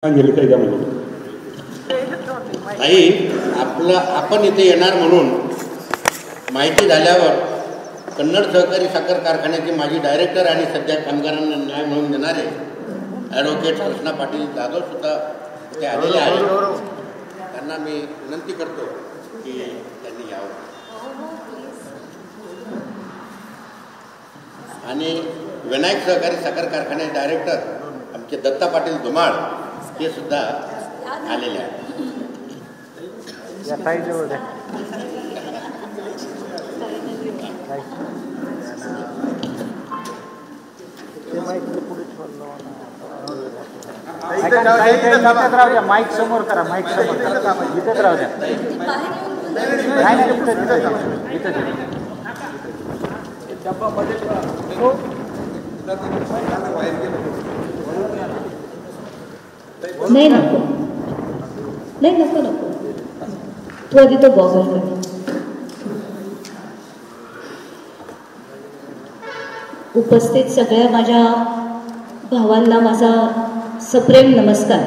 नाही आपण इथे येणार म्हणून माहिती झाल्यावर कन्नड सहकारी साखर कारखान्याचे माजी डायरेक्टर आणि सध्या कामगारांना न्याय मिळवून देणारे ॲडव्होकेट अर्चना पाटील जाधव सुद्धा ते आलेले आहेत. त्यांना मी विनंती करतो की त्यांनी यावं. आणि विनायक सहकारी साखर कारखाने डायरेक्टर आमचे दत्ता पाटील धुमाळ ते सुद्धा आलेले आहेत. माईक समोर करा, माईक समोर करा, इथेच राहू द्या. नाही नको, नाही नको नको, तू आधी तो गॉगल कर. उपस्थित सगळ्या माझ्या भावांना माझा सप्रेम नमस्कार.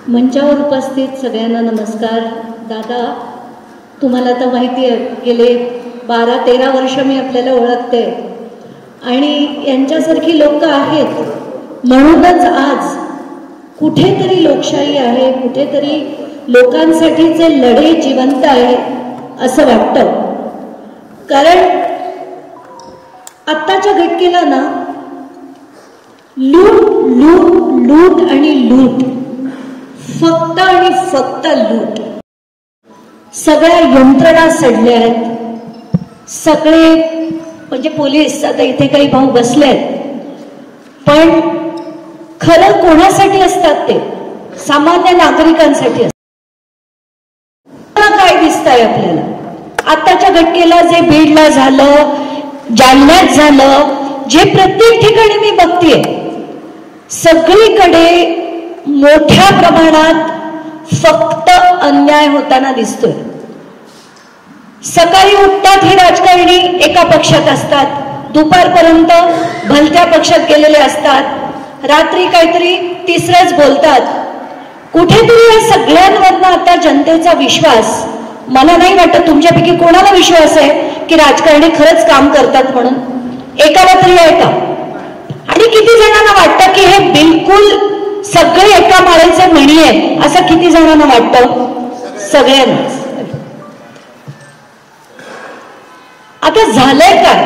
मंचावर उपस्थित सगळ्यांना नमस्कार. दादा, तुम्हाला तर माहिती आहे, गेले 12-13 वर्ष मी आपल्याला ओळखते आणि यांच्यासारखी लोक आहेत म्हणूनच आज कुठेतरी लोकशाही आहे, कुठेतरी लोकांसाठीचे लढे जिवंत आहेत असं वाटतं. कारण आत्ताच्या घटकेला ना लूट लूट लूट आणि लूट, फक्त आणि फक्त लूट. सगळ्या यंत्रणा सडल्या आहेत. सगळे म्हणजे पोलीस आता इथे काही भाऊ बसलेत, पण खरं कोणासाठी असतात ते सामान्य नागरिकांसाठी असतात. काय दिसतंय आपल्याला आताच्या घटनेला, जे बीडला झालं, जालन्यात झालं, जे प्रत्येक ठिकाणी मी बघतेय, सगळीकडे मोठ्या प्रमाणात फक्त अन्याय होताना दिसतोय. सकाळी उठतात हे राजकारणी एका पक्षात असतात, दुपारपर्यंत भलत्या पक्षात गेलेले असतात, रात्री काहीतरी तिसरंच बोलतात. कुठेतरी या सगळ्यांवरनं आता जनतेचा विश्वास, मला नाही वाटत तुमच्यापैकी कोणाला विश्वास आहे की राजकारणी खरंच काम करतात म्हणून. एकाला तरी आहे का? आणि किती जणांना वाटतं की हे बिलकुल सगळे एका माळेचे मणी आहेत, असं किती जणांना वाटतं? सगळ्यांनाच. आता झालंय काय,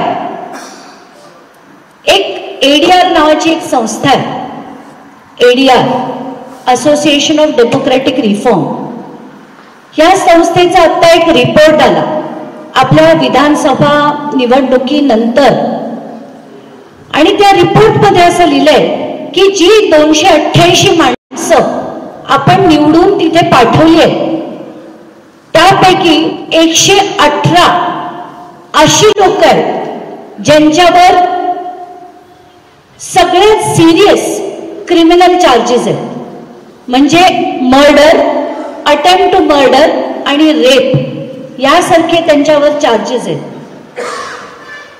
एक एडीआर नावाची एक संस्था आहे, ADR association of democratic reform. या संस्थेचा आता एक रिपोर्ट आला आपल्या विधानसभा निवडणुकीनंतर, आणि त्या रिपोर्टमध्ये असं लिहिलंय की जी 288 माणसं आपण निवडून तिथे पाठवली आहेत, त्यापैकी 118 अशी लोक आहेत ज्यांच्यावर सगळ्यात सिरियस क्रिमिनल चार्जेस आहेत. म्हणजे मर्डर, अटेम्प्ट टू मर्डर आणि रेप यासारखे त्यांच्यावर चार्जेस आहेत.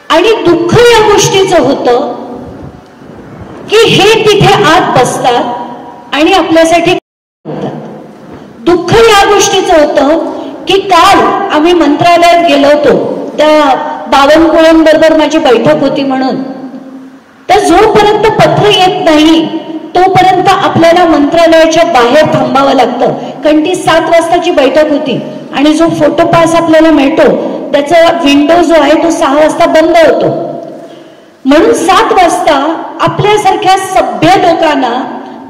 आणि दुःख या गोष्टीचं होतं की हे तिथे आत बसतात आणि आपल्यासाठी होतात. दुःख या गोष्टीचं होतं की काल आम्ही मंत्रालयात गेलो होतो, त्या बावनकुळेंबरोबर माझी बैठक होती म्हणून. तर जोपर्यंत पत्र येत नाही तोपर्यंत आपल्याला मंत्रालयाच्या बाहेर थांबावं लागतं, कारण ती 7 वाजताची बैठक होती आणि जो फोटो पास आपल्याला मिळतो त्याचा विंडो जो आहे तो 6 वाजता बंद होतो. म्हणून 7 वाजता आपल्यासारख्या सभ्य लोकांना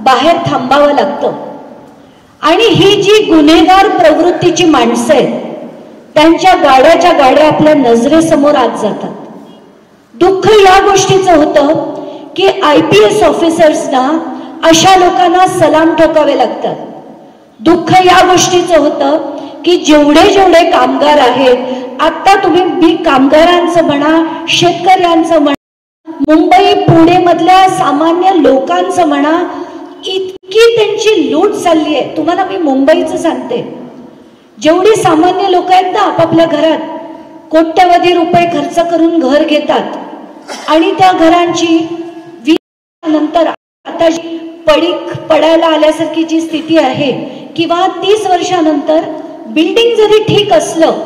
बाहेर थांबावं लागतं. आणि ही जी गुन्हेगार प्रवृत्तीची माणसं आहेत त्यांच्या गाड्याच्या गाड्या आपल्या नजरेसमोर आत जातात. दुःख या गोष्टीचं होतं की IPS ऑफिसर्सना अशा लोकांना सलाम ठोकावे लागतात. दुःख या गोष्टीचं होतं की जेवढे जेवढे कामगार आहेत, आता तुम्ही मी कामगारांचं म्हणा, शेतकऱ्यांचं म्हणा, मुंबई पुणे मधल्या सामान्य लोकांचं म्हणा, इतकी त्यांची लूट चालली आहे. तुम्हाला मी मुंबईचं सांगते, जेवढी सामान्य लोक आहेत ना आपापल्या घरात कोट्यवधी रुपये खर्च करून घर घेतात आणि त्या घरांची 20 नंतर आता पडीक पडायला आल्यासारखी जी स्थिती आहे किंवा 30 वर्षानंतर बिल्डिंग जरी ठीक असलं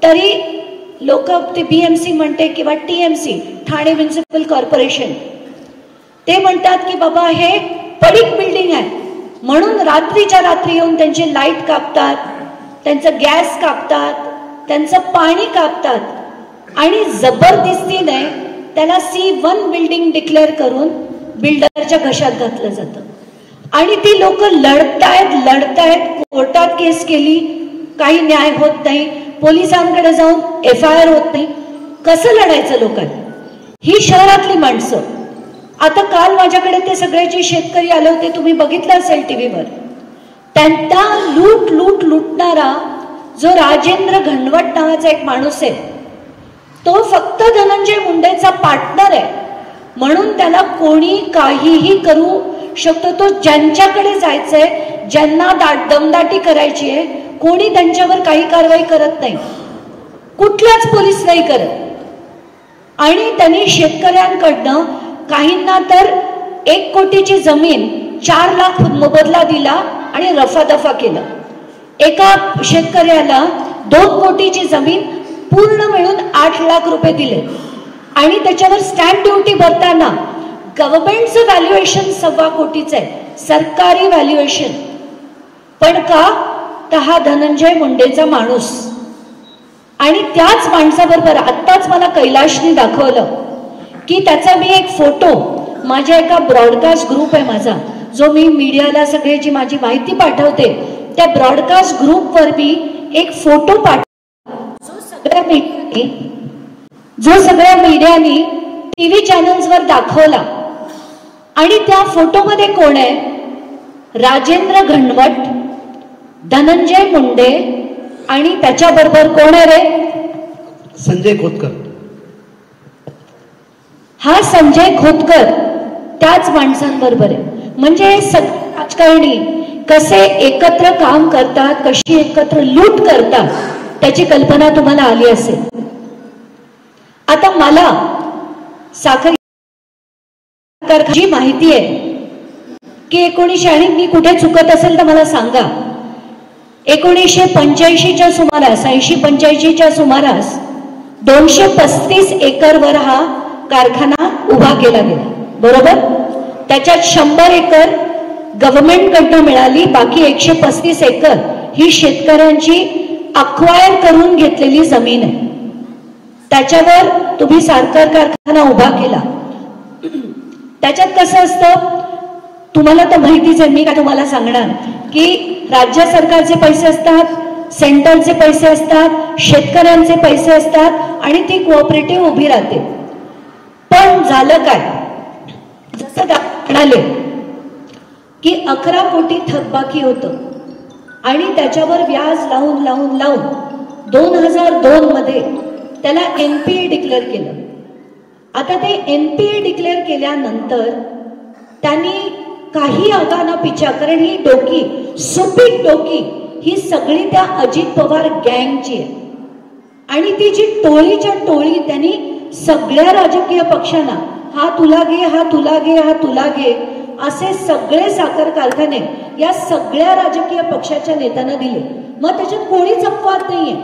तरी लोक ते BMC म्हणते किंवा TMC ठाणे म्युनिसिपल कॉर्पोरेशन ते म्हणतात की बाबा हे पडीक बिल्डिंग आहे म्हणून रात्रीच्या रात्री येऊन त्यांचे लाईट कापतात, त्यांचं गॅस कापतात, त्यांचं पाणी कापतात आणि जबरदस्तीने त्याला C1 बिल्डिंग डिक्लेअर करून बिल्डरच्या घशात घातलं जातं आणि ती लोक लढतायत कोर्टात केस केली, काही न्याय होत नाही, पोलिसांकडे जाऊन FIR होत नाही. कसं लढायचं लोकांनी? ही शहरातली माणसं. आता काल माझ्याकडे ते सगळे जे शेतकरी आले होते, तुम्ही बघितलं असेल टीव्हीवर, त्यांचा लुटणारा जो राजेंद्र घनवट नावाचा एक माणूस आहे, तो फक्त धनंजय मुंडेचा पार्टनर आहे म्हणून त्याला कोणी काहीही करू शकतो. तो ज्यांच्याकडे जायचंय, ज्यांना दमदाटी करायची आहे, कोणी त्यांच्यावर काही कारवाई करत नाही, कुठलाच पोलीस नाही करत. आणि त्यांनी शेतकऱ्यांकडनं काहींना तर 1 कोटीची जमीन 4 लाख मोबदला दिला आणि रफादफा केला. एका शेतकऱ्याला 2 कोटीची जमीन पूर्ण मिळून 8 लाख रुपये दिले आणि त्याच्यावर स्टॅम्प ड्युटी भरताना गव्हर्नमेंटचं व्हॅल्युएशन 1.25 कोटीचं आहे, सरकारी व्हॅल्युएशन. पण का? तर हा धनंजय मुंडेचा माणूस. आणि त्याच माणसाबरोबर आत्ताच मला कैलाशने दाखवलं की त्याचा मी एक फोटो माझ्या एका ब्रॉडकास्ट ग्रुप आहे माझा, जो मी मीडियाला सगळी जी माझी माहिती पाठवते त्या ब्रॉडकास्ट ग्रुपवर मी एक फोटो जो सगळ्या मीडियानी TV चॅनल्सवर दाखवला. आणि त्या फोटोमध्ये कोण आहे? राजेंद्र घनवट, धनंजय मुंडे आणि त्याच्याबरोबर कोण आहे रे? संजय खोतकर. हा संजय खोतकर त्याच माणसांबरोबर आहे. म्हणजे राजकारणी कसे एकत्र काम करतात, कशी एकत्र लूट करतात, त्याची कल्पना तुम्हाला आली असेल. आता मला साखर जी माहिती आहे की 1980 मी कुठे चुकत असेल तर मला सांगा. 1985च्या सुमारास 80-85च्या सुमारास 235 एकरवर हा कारखाना उभा केला गेला, बरोबर. त्याच्यात 100 एकर गव्हर्नमेंटकडनं मिळाली, बाकी 135 एकर ही शेतकऱ्यांची अक्वायर करून घेतलेली जमीन आहे. त्याच्यावर तुम्ही साखर कारखाना उभा केला. त्याच्यात कसं असतं तुम्हाला तर माहितीच आहे, मी का तुम्हाला सांगणार की राज्य सरकारचे पैसे असतात, सेंटरचे पैसे असतात, शेतकऱ्यांचे पैसे असतात आणि ती कोऑपरेटिव्ह उभी राहते. पण झालं काय? जसं म्हणाले की 11 कोटी थकबाकी होतं आणि त्याच्यावर व्याज लावून 2002 मध्ये त्याला NPA डिक्लेअर केलं. आता ते NPA डिक्लेअर केल्यानंतर त्यांनी काही आगाना पिछा, कारण ही डोकी सुपीक डोकी ही सगळी त्या अजित पवार गँगची आहे आणि ती जी टोळीच्या टोळी त्यांनी सगळ्या राजकीय पक्षांना हा तुला घे, हा तुला घे, हा तुला घे असे सगळे साखर कारखाने या सगळ्या राजकीय पक्षाच्या नेत्यांना दिले. मग त्याच्यात कोणीच अपवाद नाहीये.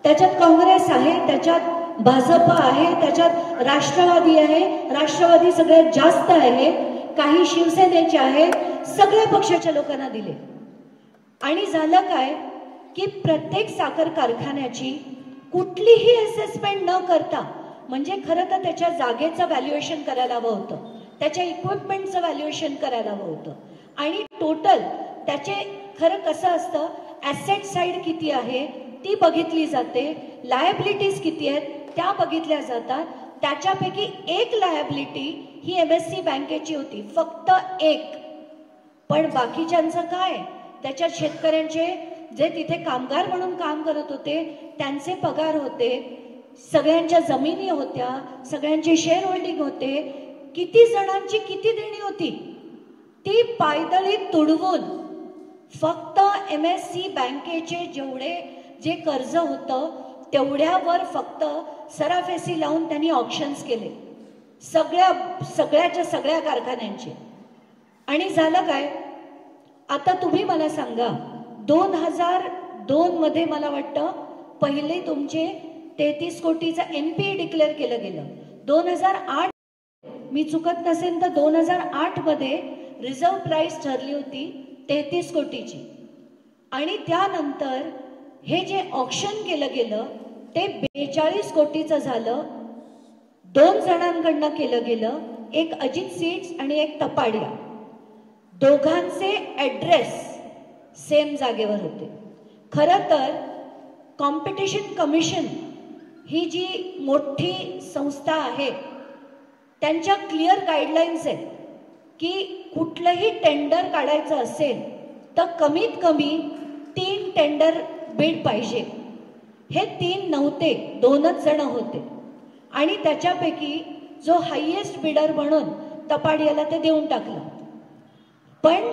त्याच्यात काँग्रेस आहे, त्याच्यात भाजप आहे, त्याच्यात राष्ट्रवादी आहे, राष्ट्रवादी सगळ्यात जास्त आहे, काही शिवसेनेचे आहेत, सगळ्या पक्षाच्या लोकांना दिले. आणि झालं काय की प्रत्येक साखर कारखान्याची कुठलीही असेसमेंट न करता, म्हणजे खरं तर त्याच्या जागेचं व्हॅल्युएशन करायला हवं होतं, त्याच्या इक्विपमेंटचं व्हॅल्युएशन करायला हवं होतं आणि टोटल त्याचे खरं कसं असतं, ॲसेट साईड किती आहे ती बघितली जाते, लायबिलिटीज किती आहेत त्या बघितल्या जातात. त्याच्यापैकी एक लायबिलिटी ही MSC बँकेची होती, फक्त एक. पण बाकीच्यांचं काय? त्याच्यात शेतकऱ्यांचे जे तिथे कामगार म्हणून काम करत होते त्यांचे पगार होते, सगळ्यांच्या जमिनी होत्या, सगळ्यांचे शेअर होल्डिंग होते, किती जणांची किती देणी होती ती पायदळी तुडवून फक्त MSC बँकेचे जे कर्ज होतं तेवढ्यावर फक्त सराफेसी लावून त्यांनी ऑप्शन्स केले सगळ्या कारखान्यांचे. आणि झालं काय, आता तुम्ही मला सांगा, 2002 मध्ये मला वाटतं पहिले तुमचे 33 कोटीचा NPA डिक्लेअर केलं गेलं. 2008, मी चुकत नसेल तर 2008 मध्ये रिझर्व्ह प्राइस ठरली होती 33 कोटीची. आणि त्यानंतर हे जे ऑक्शन केलं गेलं ते 42 कोटीचं झालं. 2 जणांकडनं केलं गेलं, एक अजित सीड्स आणि एक तपाडिया. दोघांचे ॲड्रेस सेम जागेवर होते. खरं तर कॉम्पिटिशन कमिशन ही जी मोठी संस्था आहे त्यांच्या क्लिअर गाईडलाईन्स आहेत की कुठलंही टेंडर काढायचं असेल तर कमीत कमी 3 टेंडर बिड पाहिजे. हे 3 नव्हते, 2च जण होते. आणि त्याच्यापैकी जो हायेस्ट बिडर म्हणून तपाडियाला ते देऊन टाकलं. पण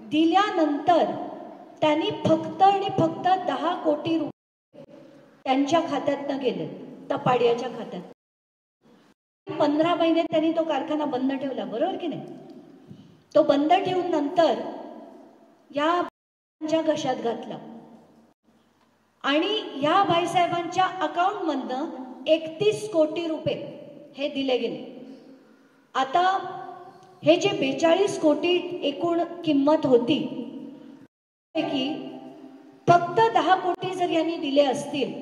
दिल्यानंतर त्यांनी फक्त आणि फक्त 10 कोटी रुपये त्यांच्या खात्यातनं गेले, तपाडियाच्या खात्यात. 15 महिने त्यांनी तो कारखाना बंद ठेवला, बरोबर की नाही. तो बंद ठेवून नंतर या घशात घातला आणि या भाईसाहेबांच्या अकाउंटमधनं 31 कोटी रुपये हे दिले गेले. आता हे जे 42 कोटी एकूण किंमत होती पैकी फक्त 10 कोटी जर यांनी दिले असतील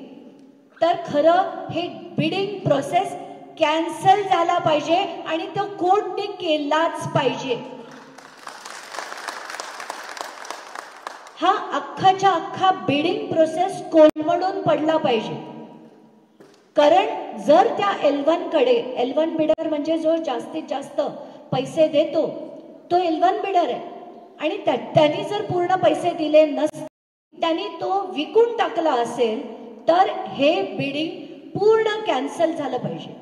तर खरं हे बिडिंग प्रोसेस कॅन्सल झाला पाहिजे आणि तो कोर्टने केलाच पाहिजे. हा अख्खाच्या अख्खा बिडिंग प्रोसेस कोलमडून पडला पाहिजे. कारण जर त्या L1 कडे, L1 बिडर म्हणजे जो जास्तीत जास्त पैसे देतो तो L1 बिडर आहे आणि त्यांनी जर पूर्ण पैसे दिले नसते, त्यांनी तो विकून टाकला असेल तर हे बिडिंग पूर्ण कॅन्सल झालं पाहिजे.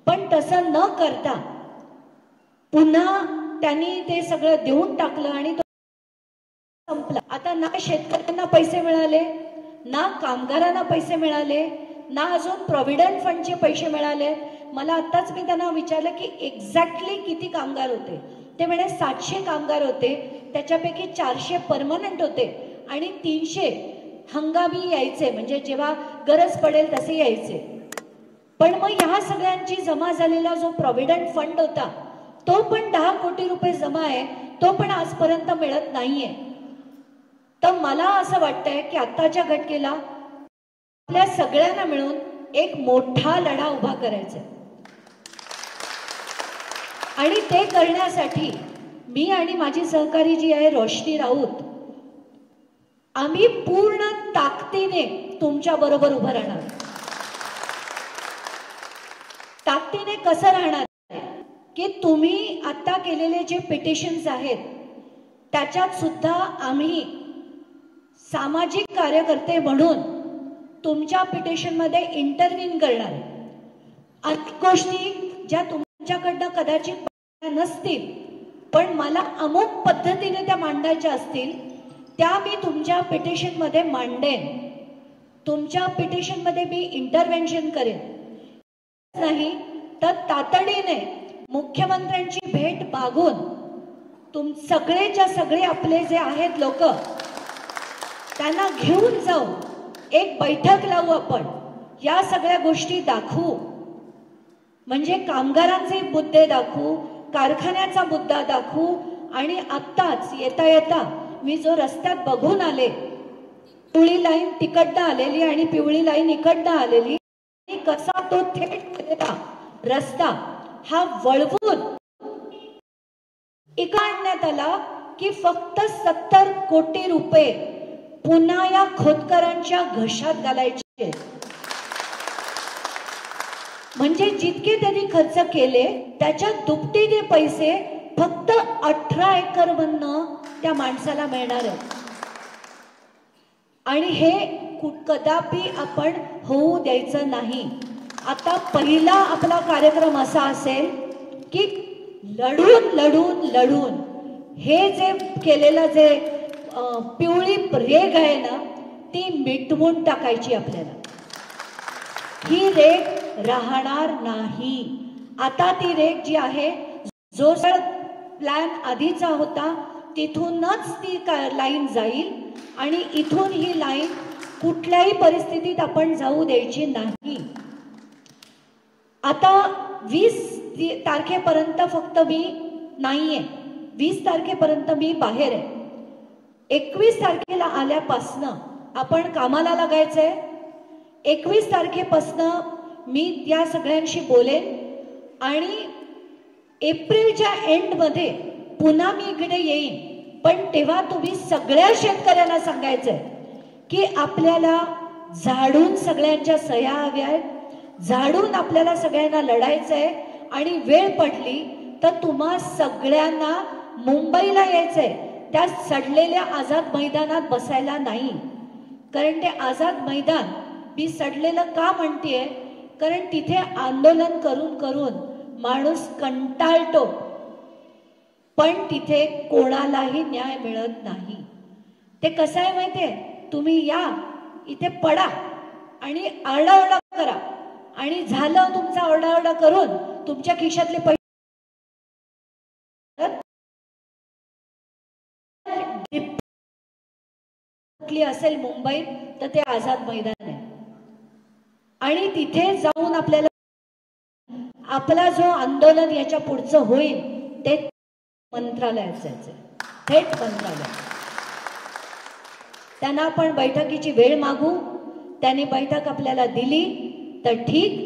पण तसं न करता पुन्हा त्यांनी ते सगळं देऊन टाकलं आणि तो संपला. आता ना शेतकऱ्यांना पैसे मिळाले, ना कामगारांना पैसे मिळाले, ना अजून प्रॉव्हिडंट फंडचे पैसे मिळाले. मला आत्ताच मी त्यांना विचारलं की एक्झॅक्टली किती कामगार होते. ते म्हणे 700 कामगार होते, त्याच्यापैकी 400 परमनंट होते आणि 300 हंगामी यायचे, म्हणजे जेव्हा गरज पडेल तसे यायचे. पण मग ह्या सगळ्यांची जमा झालेला जो प्रॉव्हिडंट फंड होता तो पण 10 कोटी रुपये जमा आहे, तो पण आजपर्यंत मिळत नाहीये. तर मला असं वाटतंय की आत्ताच्या घटनेला आपल्या सगळ्यांना मिळून एक मोठा लढा उभा करायचा आणि ते करण्यासाठी मी आणि माझी सहकारी जी आहे रोशनी राऊत, आम्ही पूर्ण ताकदीने तुमच्या बरोबर उभं राहणार. ताकदीने कसं राहणार की तुम्ही आता केलेले जे पिटिशन्स आहेत त्याच्यात सुद्धा आम्ही सामाजिक कार्यकर्ते म्हणून तुमच्या पिटिशनमध्ये इंटरव्हीन करणार. अनेक गोष्टी ज्या तुमच्याकडनं कदाचित नसतील पण मला अमुक पद्धतीने त्या मांडायच्या असतील त्या मी तुमच्या पिटिशनमध्ये मांडेन. तुमच्या पिटिशनमध्ये मी इंटरव्हेन्शन करेन. नाही तर तातडीने मुख्यमंत्र्यांची भेट मागून सगळेच्या सगळे आपले जे आहेत लोक त्यांना घेऊन जाऊ, एक बैठक लावू, आपण या सगळ्या गोष्टी दाखवू. म्हणजे कामगारांचे मुद्दे दाखवू, कारखान्याचा मुद्दा दाखवू आणि आत्ताच येता येता मी जो रस्त्यात बघून आले, पिवळी लाईन तिकडनं आलेली आणि पिवळी लाईन इकडनं आलेली, कसा तो थेट रस्ता हा वळवून इकडण्यात आला की फक्त 70 कोटी रुपये पुन्हा या खोतकरांच्या घशात घालायचे. म्हणजे जितके त्यांनी खर्च केले त्याच्या दुपटीने पैसे फक्त 18 एकर मधनं त्या माणसाला मिळणार आहे. आणि हे कदापि आपण होऊ द्यायचं नाही. आता पहिला आपला कार्यक्रम असा असेल की लढून लढून लढून हे जे केलेलं जे पिवळी रेग आहे ना ती मिटवून टाकायची. आपल्याला ही रेग राहणार नाही. आता ती रेग जी आहे जो प्लॅन आधीचा होता, तिथूनच ती लाईन जाईल आणि इथून ही लाईन कुठल्याही परिस्थितीत आपण जाऊ द्यायची नाही. आता 20 तारखेपर्यंत फक्त मी नाहीये, 20 तारखेपर्यंत मी बाहेर आहे. 21 तारखेला आल्यापासनं आपण कामाला लागायचंय. 21 तारखेपासनं मी या सगळ्यांशी बोलेन आणि एप्रिलच्या एंडमध्ये पुन्हा मी इकडे येईन. पण तेव्हा तुम्ही सगळ्या शेतकऱ्यांना सांगायचंय की आपल्याला झाडून सगळ्यांच्या सह्या हव्या आहेत, झाडून आपल्याला सगळ्यांना लढायचंय आणि वेळ पडली तर तुम्हा सगळ्यांना मुंबईला यायचंय. त्या सडलेल्या आझाद मैदानात बसायला नाही. कारण ते आझाद मैदान मी सडलेलं का म्हणतेय, कारण तिथे आंदोलन करून करून माणूस कंटाळतो, पण तिथे कोणालाही न्याय मिळत नाही. ते कसं आहे माहितीये, तुम्ही या इथे पडा आणि आरडाओरडा करा आणि झालं तुमचा आरडाओरडा करून तुमच्या खिशातले पैसे असेल मुंबईत तर ते आझाद मैदान आहे. आणि तिथे जाऊन आपल्याला आपला जो आंदोलन याच्या पुढचं होईल ते मंत्रालयात जायचं, थेट मंत्रालय. त्यांना आपण बैठकीची वेळ मागू, त्याने बैठक आपल्याला दिली तर ठीक,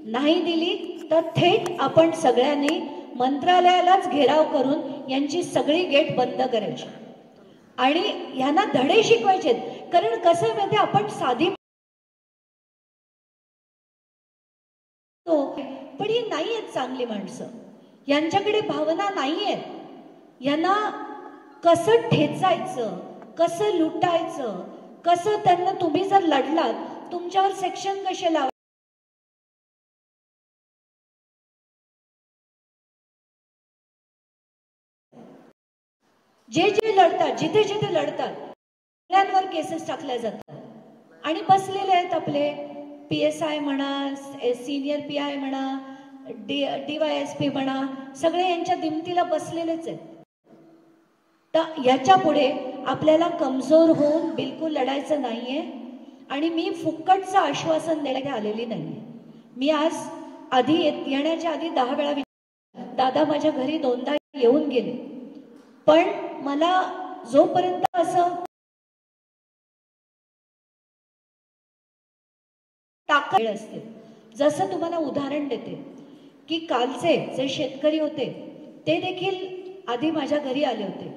नाही दिली तर थेट आपण सगळ्यांनी मंत्रालयालाच घेराव करून यांची सगळी गेट बंद करायची आणि ह्यांना धडे शिकवायचे. कारण कसं आहे माहिती, आपण साधी पण ही नाही आहेत चांगली माणसं, यांच्याकडे भावना नाही आहेत. यांना कसं ठेचायचं, कसं लुटायचं, कसं त्यांना तुम्ही जर लढलात तुमच्यावर सेक्शन कसे लावा, जे जे लढतात जिथे जिथे लढतात सगळ्यांवर केसेस टाकल्या जातात आणि बसलेले आहेत आपले PSI म्हणा, सिनियर PI म्हणा, DYSP म्हणा, सगळे यांच्या दिमतीला बसलेलेच आहेत. तर याच्या पुढे आपल्याला कमजोर होऊन बिलकुल लढायचं नाहीये आणि मी फुक्कटचं आश्वासन देण्यात आलेली नाहीये. मी आज आधी येण्याच्या आधी 10 वेळा दादा माझ्या घरी 2दा येऊन गेले, पण मला जोपर्यंत असं ताकद असते. जसं तुम्हाला उदाहरण देते की कालचे जे शेतकरी होते ते देखील आधी माझ्या घरी आले होते,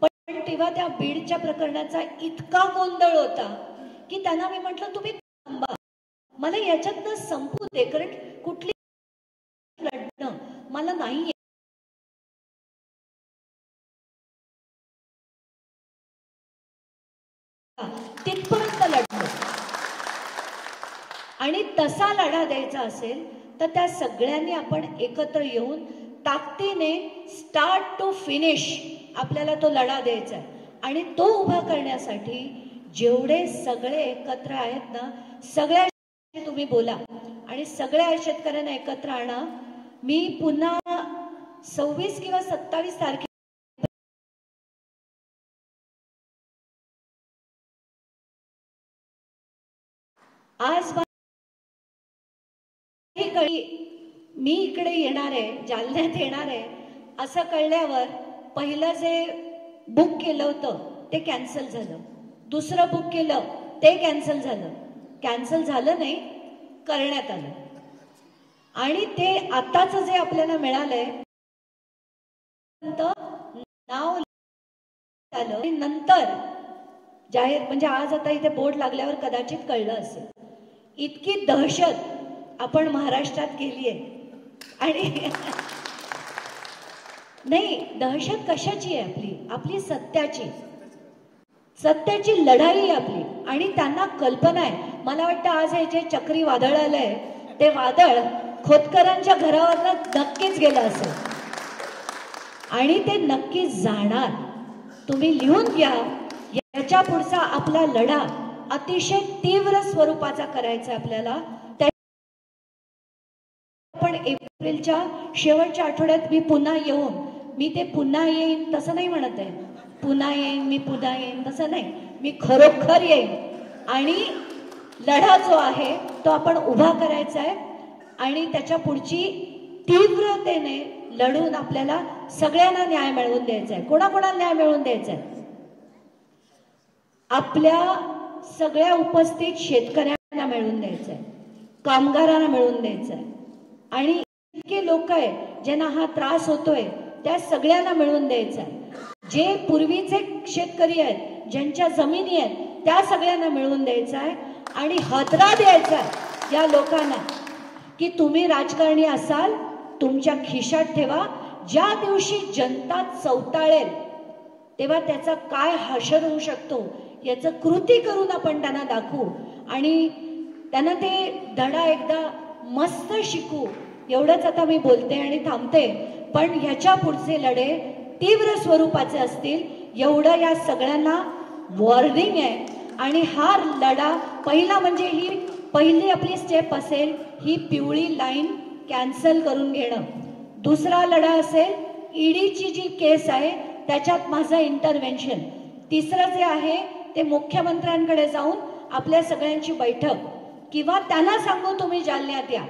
पण तेव्हा त्या बीडच्या प्रकरणाचा इतका गोंधळ होता की त्यांना मी म्हटलं तुम्ही थांबा, मला याच्यातनं संपू दे, कारण कुठली लढणं मला नाही. तिथपर्यंत लढलो आणि तसा लढा द्यायचा असेल तर त्या सगळ्यांनी आपण एकत्र येऊन ताकदीने स्टार्ट टू फिनिश आपल्याला तो लढा द्यायचा आहे. आणि तो उभा करण्यासाठी जेवढे सगळे एकत्र आहेत ना, सगळ्या तुम्ही बोला आणि सगळ्या शेतकऱ्यांना एकत्र आणा. मी पुन्हा 26 किंवा 27 तारखे आज मी इकडे येणार आहे, जालन्यात येणार आहे असं कळल्यावर पहिलं जे बुक केलं होतं ते कॅन्सल झालं, दुसरं बुक केलं ते कॅन्सल झालं. कॅन्सल झालं नाही, करण्यात आलं. आणि ते आताच जे आपल्याला मिळालंय नाव आलं नंतर जाहीर, म्हणजे आज आता इथे बोर्ड लागल्यावर कदाचित कळलं असेल. इतकी दहशत आपण महाराष्ट्रात केली आहे. आणि नाही, दहशत कशाची आहे आपली? आपली सत्याची लढाई आहे आपली. आणि त्यांना कल्पना आहे, मला वाटतं आज हे जे चक्री वादळ आलंय ते वादळ खोतकरांच्या घरावर नक्कीच गेलं असेल आणि ते नक्कीच जाणार. तुम्ही लिहून घ्या, याच्या पुढचा आपला लढा अतिशय तीव्र स्वरूपाचा करायचा आपल्याला. पण एप्रिलच्या शेवटच्या आठवड्यात मी पुन्हा येऊन मी ते पुन्हा येईन तसं नाही म्हणत आहे, पुन्हा येईन मी पुन्हा येईन तसं नाही, मी खरोखर येईन आणि लढा जो आहे तो आपण उभा करायचा आहे आणि त्याच्या पुढची तीव्रतेने लढून आपल्याला सगळ्यांना न्याय मिळवून द्यायचा आहे. कोणाकोणाला न्याय मिळवून द्यायचा आहे? आपल्या सगळ्या उपस्थित शेतकऱ्यांना मिळवून द्यायचं आहे, कामगारांना मिळवून द्यायचं आहे आणि इतके लोक आहेत ज्यांना हा त्रास होतोय त्या सगळ्यांना मिळवून द्यायचं आहे. जे पूर्वीचे शेतकरी आहेत, ज्यांच्या जमिनी आहेत, त्या सगळ्यांना मिळवून द्यायचं आहे आणि हादरा द्यायचा आहे या लोकांना की तुम्ही राजकारणी असाल, तुमच्या खिशात ठेवा. ज्या दिवशी जनता चवताळेल तेव्हा त्याचा काय हशर होऊ शकतो याचं कृती करून आपण त्यांना दाखवू आणि त्यांना ते धडा एकदा मस्त शिकू. एवढंच आता मी बोलते आणि थांबते, पण ह्याच्या पुढचे लढे तीव्र स्वरूपाचे असतील एवढं या सगळ्यांना वॉर्निंग आहे. आणि हा लढा पहिला म्हणजे ही पहिली आपली स्टेप असेल ही पिवळी लाईन कॅन्सल करून घेणं. दुसरा लढा असेल ईडीची जी केस आहे त्याच्यात माझं इंटरव्हेन्शन. तिसरं जे आहे ते मुख्यमंत्र्यांकडे जाऊन आपल्या सगळ्यांची बैठक किंवा त्यांना सांगू तुम्ही जालन्यात या.